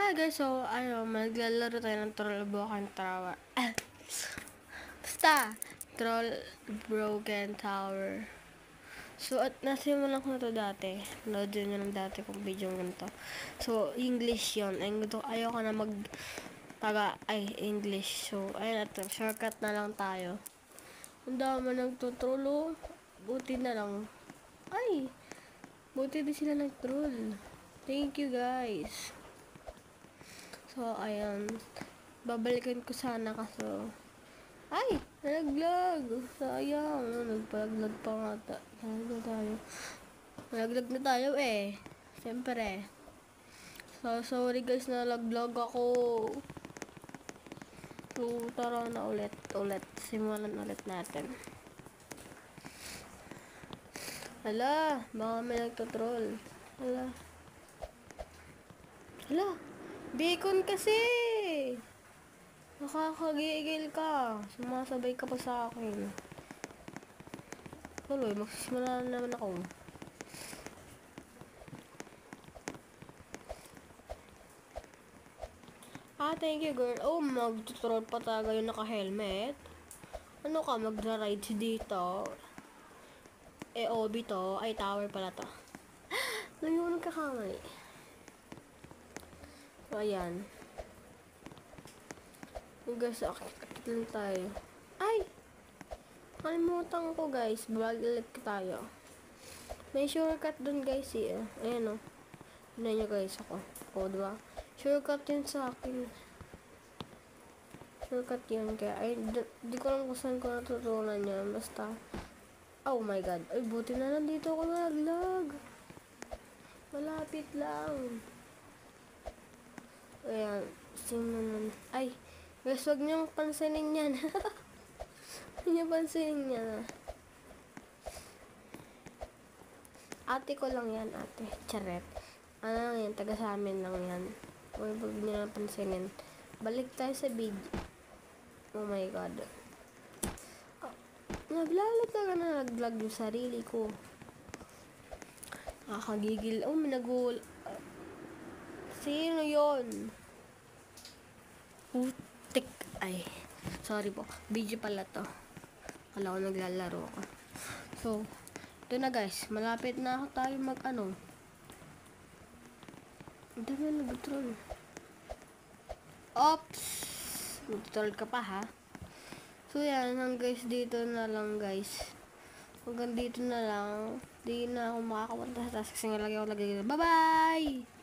Hi guys, so maglalaro tayo ng Troll Broken Tower. Basta, Troll Broken Tower. So, at nasimulan ko na to dati. Load yun ng dati kong video ganito. So, English yun. Ayaw ko na English. So, ayun na to. Shortcut na lang tayo. Ang dami nagtutrollo. Buti na lang. Buti din sila nag-troll. Thank you guys. So, ayan. Babalikan ko sana kaso. Nalaglag. Sayang. Nagpalaglag pa nga. Nalaglag na tayo eh. Siyempre. So, sorry guys, nalaglag ako. So, tara na ulit. Simulan ulit natin. Hala, baka may nagtotroll. Hala. Bacon kasi! Nakakagigil ka. Sumasabay ka pa sa akin. Tuloy, magsisimula na naman ako. Thank you girl. Oh, magtutroll pa talaga yung naka-helmet. Ano ka, magra-rides dito? OB to. Tower pala to. Nung nagkakamali. So, ayan. Guys, akit lang tayo. Kalimutan ko guys. Babalik tayo. May shortcut dun guys eh. Ayan o. Tignan nyo guys ako. Diba? Shortcut yun sa akin. Shortcut yun. Kaya, di ko lang kung saan ko natutunan yan. Basta, oh my god. Buti na nandito ako nalaglag. Malapit lang. Ayan. Guys, wag niyong pansinin yan. Huwag niyong pansinin yan. Ate ko lang yan, ate. Charet. Ano lang yan, taga sa amin lang yan. Huwag niyo na pansinin. Balik tayo sa video. Oh my god. Naglalag ka na naglag yung sarili ko. Nakakagigil. May nagul. Sino yon? Putik. Sorry po. Video pala to. Kala ko naglalaro ako. So, ito na guys. Malapit na tayo Ang dami nag-troll. Oops! Nag-troll ka pa ha? So yan, guys, dito na lang guys. Hanggang dito na lang. Di na ako makakapunta sa task kasi nga lagi ako lagi. Bye-bye!